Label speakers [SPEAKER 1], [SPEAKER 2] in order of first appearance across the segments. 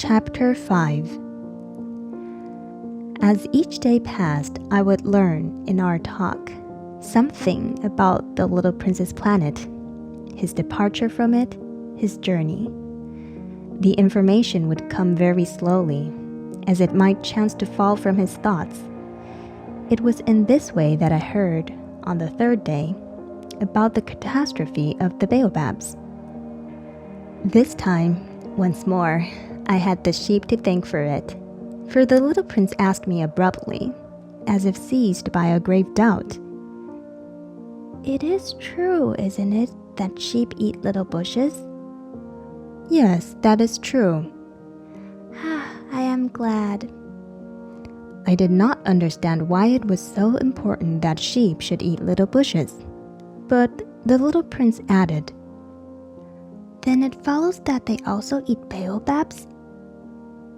[SPEAKER 1] Chapter 5. As each day passed, I would learn in our talk something about the Little Prince's planet, his departure from it, his journey. The information would come very slowly, as it might chance to fall from his thoughts. It was in this way that I heard, on the third day, about the catastrophe of the baobabs. This time, once more, I had the sheep to thank for it, for the little prince asked me abruptly, as if seized by a grave doubt. "It is true, isn't it, that sheep eat little bushes?" "Yes, that is true." "I am glad." I did not understand why it was so important that sheep should eat little bushes, but the little prince added, "Then it follows that they also eat baobabs?"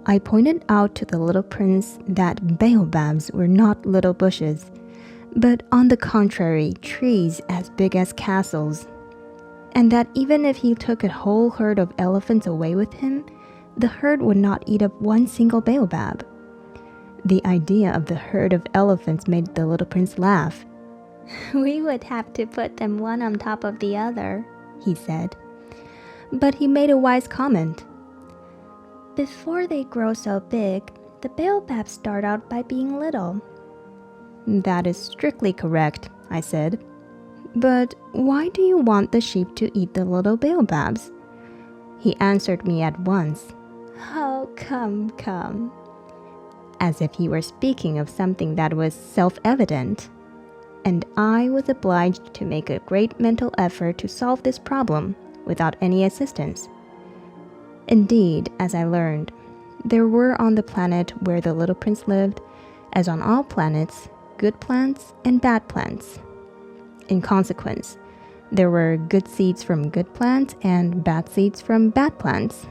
[SPEAKER 1] I pointed out to the little prince that baobabs were not little bushes, but on the contrary, trees as big as castles, and that even if he took a whole herd of elephants away with him, the herd would not eat up one single baobab. The idea of the herd of elephants made the little prince laugh. "We would have to put them one on top of the other," he said. But he made a wise comment. "Before they grow so big, the baobabs start out by being little." "That is strictly correct," I said. "But why do you want the sheep to eat the little baobabs?" He answered me at once. "Oh, come," as if he were speaking of something that was self-evident. And I was obliged to make a great mental effort to solve this problem without any assistance. Indeed, as I learned, there were on the planet where the little prince lived, as on all planets, good plants and bad plants. In consequence, there were good seeds from good plants and bad seeds from bad plants.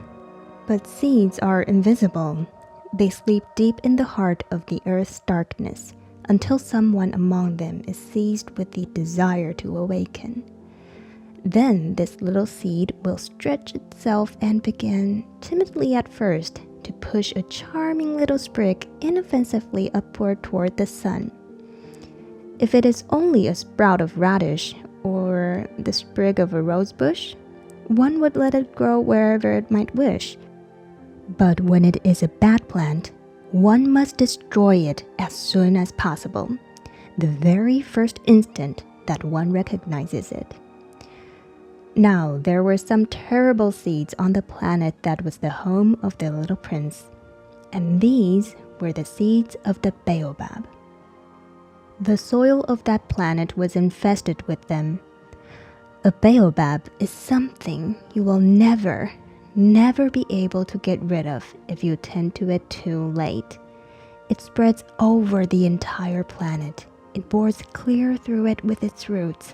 [SPEAKER 1] But seeds are invisible. They sleep deep in the heart of the earth's darkness until someone among them is seized with the desire to awaken. Then this little seed will stretch itself and begin, timidly at first, to push a charming little sprig inoffensively upward toward the sun. If it is only a sprout of radish or the sprig of a rose bush, one would let it grow wherever it might wish. But when it is a bad plant, one must destroy it as soon as possible, the very first instant that one recognizes it. Now, there were some terrible seeds on the planet that was the home of the little prince, and these were the seeds of the baobab. The soil of that planet was infested with them. A baobab is something you will never be able to get rid of if you tend to it too late. It spreads over the entire planet. It bores clear through it with its roots.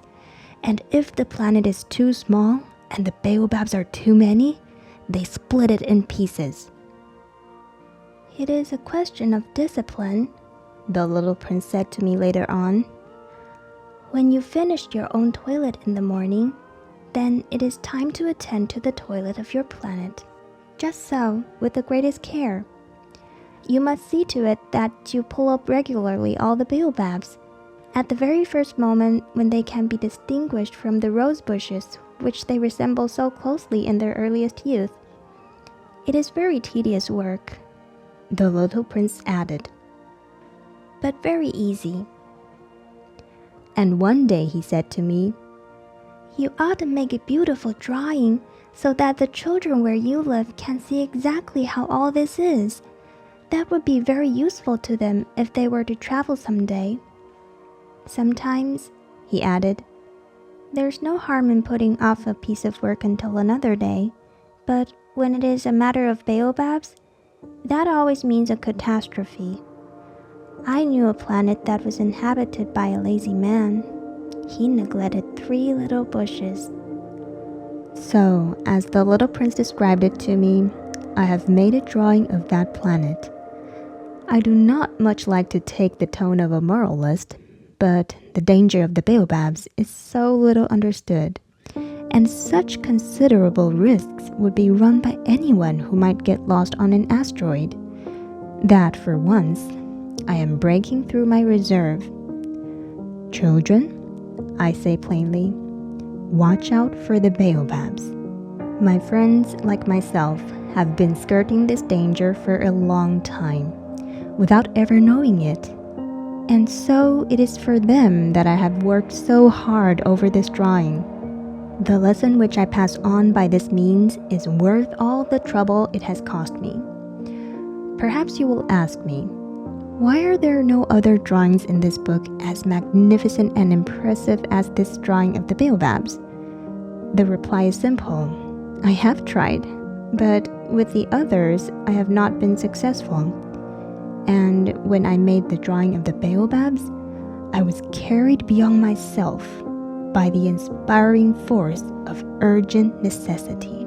[SPEAKER 1] And if the planet is too small and the baobabs are too many, they split it in pieces. "It is a question of discipline," the little prince said to me later on. "When you finished your own toilet in the morning, then it is time to attend to the toilet of your planet. Just so, with the greatest care. You must see to it that you pull up regularly all the baobabs, at the very first moment when they can be distinguished from the rose bushes which they resemble so closely in their earliest youth. It is very tedious work," the little prince added, "but very easy." And one day he said to me, "You ought to make a beautiful drawing so that the children where you live can see exactly how all this is. That would be very useful to them if they were to travel someday. Sometimes," he added, "there's no harm in putting off a piece of work until another day, but when it is a matter of baobabs, that always means a catastrophe. I knew a planet that was inhabited by a lazy man. He neglected 3 little bushes." So, as the little prince described it to me, I have made a drawing of that planet. I do not much like to take the tone of a moralist, but the danger of the baobabs is so little understood, and such considerable risks would be run by anyone who might get lost on an asteroid, that for once, I am breaking through my reserve. Children, I say plainly, watch out for the baobabs. My friends, like myself, have been skirting this danger for a long time, without ever knowing it. And so it is for them that I have worked so hard over this drawing. The lesson which I pass on by this means is worth all the trouble it has cost me. Perhaps you will ask me, why are there no other drawings in this book as magnificent and impressive as this drawing of the baobabs? The reply is simple. I have tried, but with the others, I have not been successful. And when I made the drawing of the baobabs, I was carried beyond myself by the inspiring force of urgent necessity.